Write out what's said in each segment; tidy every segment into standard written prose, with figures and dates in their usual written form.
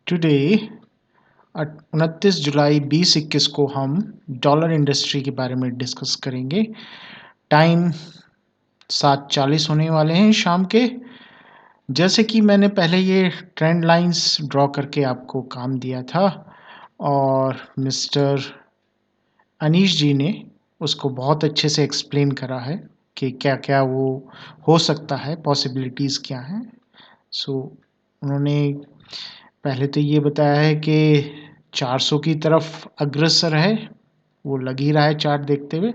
Today 29 जुलाई 2021 को हम dollar industry के बारे में डिस्कस करेंगे। टाइम 7:40 होने वाले हैं शाम के। जैसे कि मैंने पहले ये ट्रेंड लाइंस ड्रॉ करके आपको काम दिया था और मिस्टर अनीश जी ने उसको बहुत अच्छे से एक्सप्लेन करा है कि क्या क्या वो हो सकता है, पॉसिबिलिटीज़ क्या हैं। उन्होंने पहले तो ये बताया है कि 400 की तरफ अग्रसर है, वो लग ही रहा है चार्ट देखते हुए।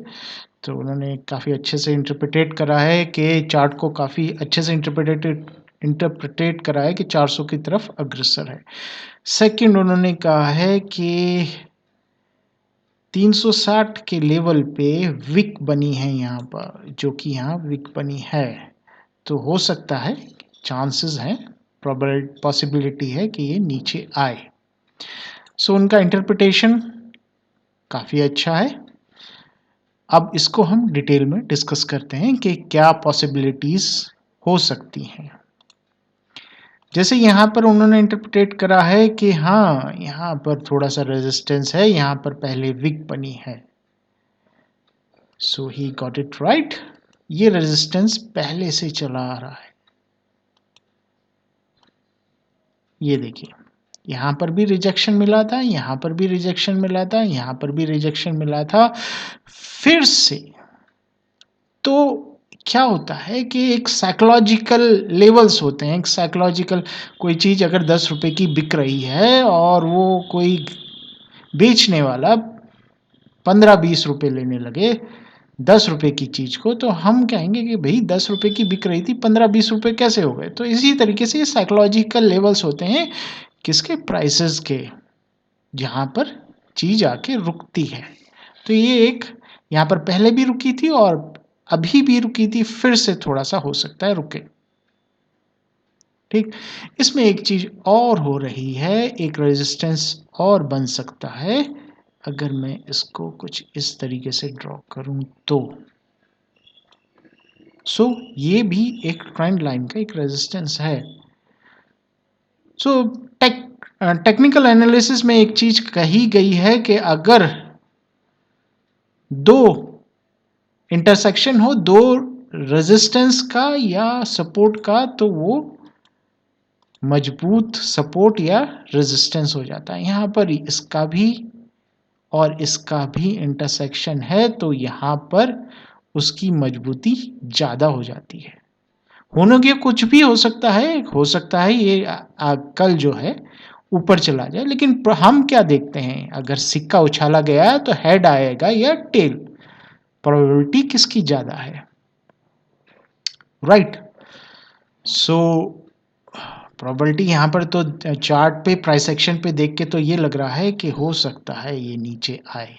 तो उन्होंने काफ़ी अच्छे से इंटरप्रिटेट करा है कि चार्ट को काफ़ी अच्छे से इंटरप्रिटेट करा है कि 400 की तरफ अग्रसर है। सेकंड, उन्होंने कहा है कि 360 के लेवल पे विक बनी है यहाँ पर, जो कि यहाँ विक बनी है। तो हो सकता है, चांसेस हैं, पॉसिबिलिटी है कि ये नीचे आए। उनका इंटरप्रिटेशन काफ़ी अच्छा है। अब इसको हम डिटेल में डिस्कस करते हैं कि क्या पॉसिबिलिटीज़ हो सकती हैं। जैसे यहाँ पर उन्होंने इंटरप्रेट करा है कि हाँ, यहाँ पर थोड़ा सा रेजिस्टेंस है, यहाँ पर पहले विक बनी है। सो ही गॉट इट राइट। ये रेजिस्टेंस पहले से चला आ रहा है। ये देखिए, यहाँ पर भी रिजेक्शन मिला था, यहाँ पर भी रिजेक्शन मिला था, यहाँ पर भी रिजेक्शन मिला था। फिर से तो क्या होता है कि एक साइकोलॉजिकल लेवल्स होते हैं। एक साइकोलॉजिकल, कोई चीज़ अगर 10 रुपए की बिक रही है और वो कोई बेचने वाला 15-20 रुपए लेने लगे 10 रुपए की चीज़ को, तो हम कहेंगे कि भाई 10 रुपए की बिक रही थी, 15-20 रुपए कैसे हो गए। तो इसी तरीके से साइकोलॉजिकल लेवल्स होते हैं किसके, प्राइसेस के, जहाँ पर चीज़ आके रुकती है। तो ये एक यहाँ पर पहले भी रुकी थी और अभी भी रुकी थी, फिर से थोड़ा सा हो सकता है रुके। ठीक, इसमें एक चीज़ और हो रही है, एक रेजिस्टेंस और बन सकता है। अगर मैं इसको कुछ इस तरीके से ड्रॉ करूं तो ये भी एक ट्रेंड लाइन का एक रेजिस्टेंस है। टेक्निकल एनालिसिस में एक चीज कही गई है कि अगर दो इंटरसेक्शन हो, दो रेजिस्टेंस का या सपोर्ट का, तो वो मजबूत सपोर्ट या रेजिस्टेंस हो जाता है। यहाँ पर इसका भी और इसका भी इंटरसेक्शन है, तो यहाँ पर उसकी मजबूती ज़्यादा हो जाती है। होने के कुछ भी हो सकता है ये कल जो है ऊपर चला जाए, लेकिन हम क्या देखते हैं, अगर सिक्का उछाला गया तो हेड आएगा या टेल, प्रोबेबिलिटी किसकी ज़्यादा है, राइट। प्रोबेबिलिटी यहाँ पर तो चार्ट पे प्राइस एक्शन पे देख के तो ये लग रहा है कि हो सकता है ये नीचे आए।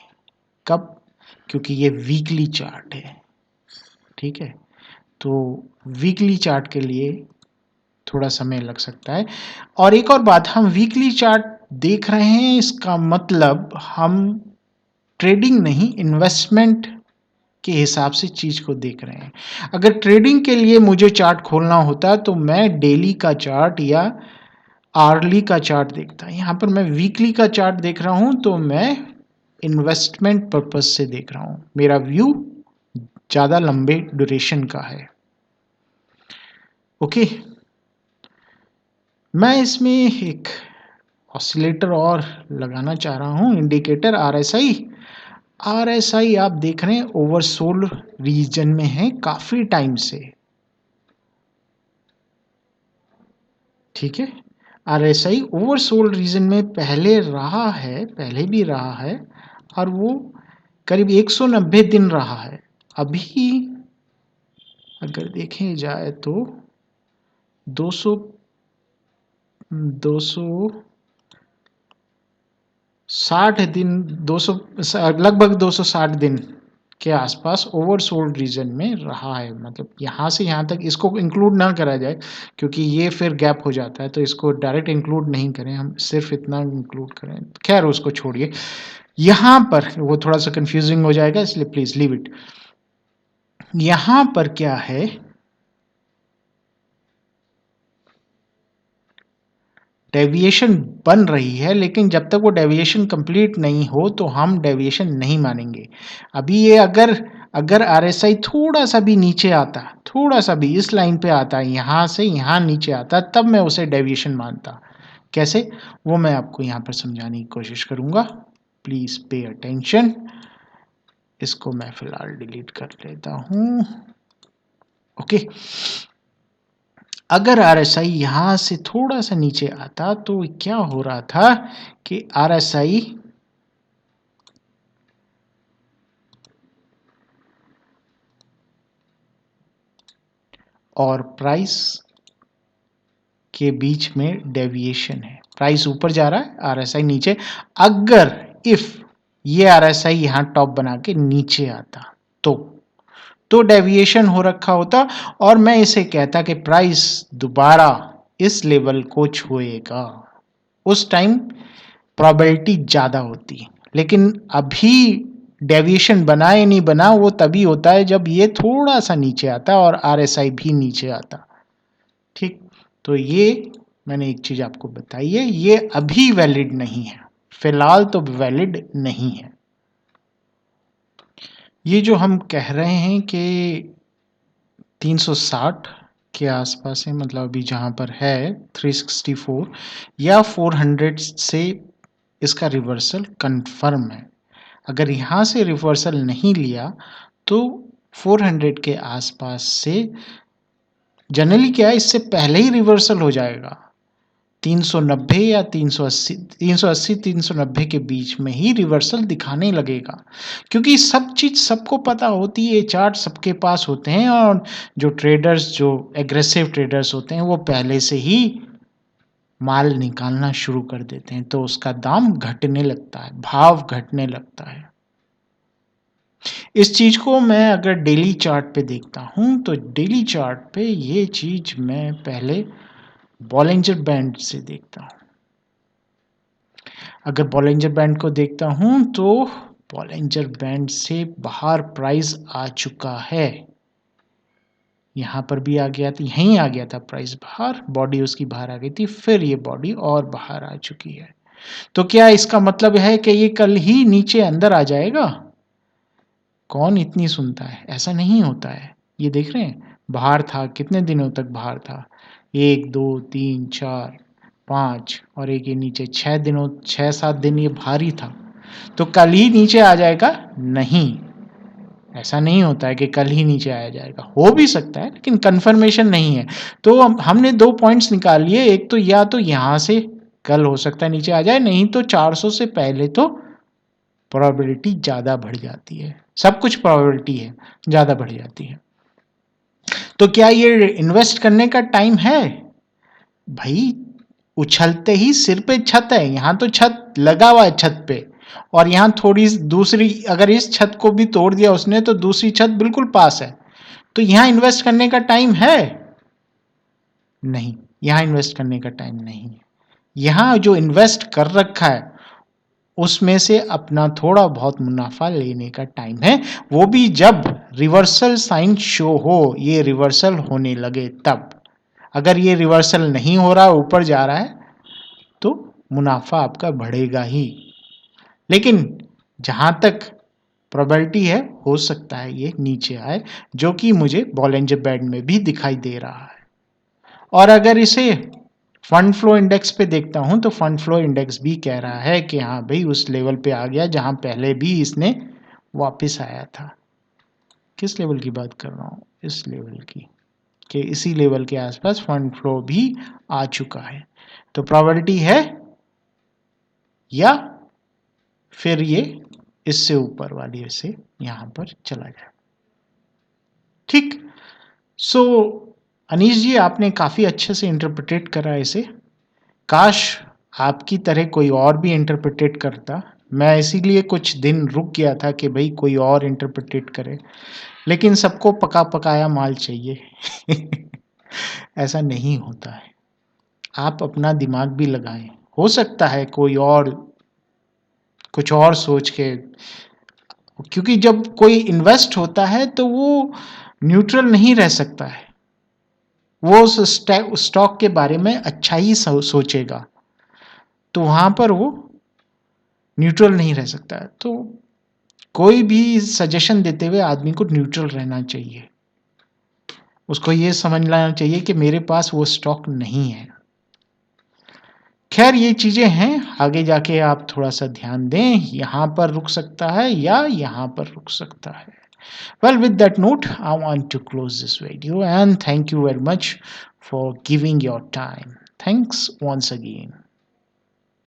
कब? क्योंकि ये वीकली चार्ट है, ठीक है। तो वीकली चार्ट के लिए थोड़ा समय लग सकता है। और एक और बात, हम वीकली चार्ट देख रहे हैं, इसका मतलब हम ट्रेडिंग नहीं, इन्वेस्टमेंट के हिसाब से चीज़ को देख रहे हैं। अगर ट्रेडिंग के लिए मुझे चार्ट खोलना होता तो मैं डेली का चार्ट या आर्ली का चार्ट देखता। यहाँ पर मैं वीकली का चार्ट देख रहा हूँ, तो मैं इन्वेस्टमेंट पर्पज से देख रहा हूँ। मेरा व्यू ज़्यादा लंबे ड्यूरेशन का है। ओके, मैं इसमें एक ऑसिलेटर और लगाना चाह रहा हूँ, इंडिकेटर RSI। RSI आप देख रहे हैं ओवरसोल्ड रीजन में है काफ़ी टाइम से, ठीक है। RSI ओवरसोल्ड रीजन में पहले रहा है, पहले भी रहा है, और वो करीब 190 दिन रहा है। अभी अगर देखें जाए तो 200 260 दिन, 200 लगभग 260 दिन के आसपास ओवरसोल्ड रीजन में रहा है। मतलब यहाँ से यहाँ तक इसको इंक्लूड ना करा जाए, क्योंकि ये फिर गैप हो जाता है, तो इसको डायरेक्ट इंक्लूड नहीं करें, हम सिर्फ इतना इंक्लूड करें। खैर उसको छोड़िए, यहाँ पर वो थोड़ा सा कंफ्यूजिंग हो जाएगा, इसलिए प्लीज लीव इट। यहाँ पर क्या है, डेविएशन बन रही है, लेकिन जब तक वो डेविएशन कंप्लीट नहीं हो तो हम डेविएशन नहीं मानेंगे। अभी ये अगर आरएसआई थोड़ा सा भी नीचे आता, थोड़ा सा भी इस लाइन पे आता, यहाँ से यहाँ नीचे आता, तब मैं उसे डेविएशन मानता। कैसे, वो मैं आपको यहाँ पर समझाने की कोशिश करूँगा। Please pay attention. इसको मैं फिलहाल डिलीट कर लेता हूँ। ओके, अगर आरएसआई यहाँ से थोड़ा सा नीचे आता तो क्या हो रहा था कि आरएसआई और प्राइस के बीच में डेविएशन है। प्राइस ऊपर जा रहा है, आरएसआई नीचे। अगर इफ ये आरएसआई यहाँ टॉप बना के नीचे आता तो डेविएशन हो रखा होता और मैं इसे कहता कि प्राइस दोबारा इस लेवल को छुएगा। उस टाइम प्रोबेबिलिटी ज़्यादा होती। लेकिन अभी डेविएशन बना या नहीं बना वो तभी होता है जब ये थोड़ा सा नीचे आता और आरएसआई भी नीचे आता। ठीक, तो ये मैंने एक चीज़ आपको बताई है, ये अभी वैलिड नहीं है, फिलहाल तो वैलिड नहीं है। ये जो हम कह रहे हैं कि 360 के आसपास है, मतलब अभी जहाँ पर है 364 या 400 से इसका रिवर्सल कंफर्म है। अगर यहाँ से रिवर्सल नहीं लिया तो 400 के आसपास से जनरली क्या है, इससे पहले ही रिवर्सल हो जाएगा। 390 या 380 390 के बीच में ही रिवर्सल दिखाने लगेगा, क्योंकि सब चीज़ सबको पता होती है, चार्ट सबके पास होते हैं और जो ट्रेडर्स, जो एग्रेसिव ट्रेडर्स होते हैं वो पहले से ही माल निकालना शुरू कर देते हैं, तो उसका दाम घटने लगता है, भाव घटने लगता है। इस चीज को मैं अगर डेली चार्ट पे देखता हूं तो डेली चार्ट पे ये चीज मैं पहले बॉलिंजर बैंड से देखता हूं। अगर बॉलिंजर बैंड को देखता हूं तो बॉलिंजर बैंड से बाहर प्राइस आ चुका है, यहां पर भी आ गया था, यहीं आ गया था प्राइस बाहर, बॉडी उसकी बाहर आ गई थी, फिर ये बॉडी और बाहर आ चुकी है। तो क्या इसका मतलब है कि ये कल ही नीचे अंदर आ जाएगा? कौन इतनी सुनता है, ऐसा नहीं होता है। ये देख रहे हैं बाहर था, कितने दिनों तक बाहर था, 1 2 3 4 5 और एक ये नीचे 6-7 दिन ये भारी था, तो कल ही नीचे आ जाएगा? नहीं, ऐसा नहीं होता है कि कल ही नीचे आया जाएगा। हो भी सकता है लेकिन कंफर्मेशन नहीं है। तो हमने 2 पॉइंट्स निकाल लिए, एक तो या तो यहाँ से कल हो सकता है नीचे आ जाए, नहीं तो 400 से पहले तो प्रोबेबिलिटी ज़्यादा बढ़ जाती है, सब कुछ प्रोबेबिलिटी है, ज़्यादा बढ़ जाती है। तो क्या ये इन्वेस्ट करने का टाइम है? भाई उछलते ही सिर पे छत है, यहाँ तो छत लगा हुआ है छत पे, और यहाँ थोड़ी दूसरी, अगर इस छत को भी तोड़ दिया उसने तो दूसरी छत बिल्कुल पास है, तो यहाँ इन्वेस्ट करने का टाइम है? नहीं, यहाँ इन्वेस्ट करने का टाइम नहीं है। यहाँ जो इन्वेस्ट कर रखा है उसमें से अपना थोड़ा बहुत मुनाफा लेने का टाइम है, वो भी जब रिवर्सल साइन शो हो, ये रिवर्सल होने लगे तब। अगर ये रिवर्सल नहीं हो रहा, ऊपर जा रहा है, तो मुनाफा आपका बढ़ेगा ही। लेकिन जहां तक प्रोबेबिलिटी है, हो सकता है ये नीचे आए, जो कि मुझे बॉलिंजर बैंड में भी दिखाई दे रहा है। और अगर इसे फंड फ्लो इंडेक्स पे देखता हूं तो फंड फ्लो इंडेक्स भी कह रहा है कि हाँ भाई उस लेवल पे आ गया जहां पहले भी इसने वापस आया था। किस लेवल की बात कर रहा हूँ? इस लेवल की, कि इसी लेवल के आसपास फंड फ्लो भी आ चुका है। तो प्रोबेबिलिटी है, या फिर ये इससे ऊपर वाली से यहां पर चला जाए। ठीक, सो अनीश जी आपने काफी अच्छे से इंटरप्रिटेट करा इसे। काश आपकी तरह कोई और भी इंटरप्रिटेट करता। मैं इसीलिए कुछ दिन रुक गया था कि भाई कोई और इंटरप्रिटेट करे, लेकिन सबको पका पकाया माल चाहिए। ऐसा नहीं होता है, आप अपना दिमाग भी लगाएं। हो सकता है कोई और कुछ और सोच के, क्योंकि जब कोई इन्वेस्ट होता है तो वो न्यूट्रल नहीं रह सकता है, वो उस स्टॉक के बारे में अच्छा ही सोचेगा। तो वहाँ पर वो न्यूट्रल नहीं रह सकता है। तो कोई भी सजेशन देते हुए आदमी को न्यूट्रल रहना चाहिए। उसको ये समझ लेना चाहिए कि मेरे पास वो स्टॉक नहीं है। ख़ैर ये चीज़ें हैं, आगे जाके आप थोड़ा-सा ध्यान दें, यहाँ पर रुक सकता है या यहाँ पर रुक सकता है। Well, with that note, I want to close this video and thank you very much for giving your time. Thanks once again.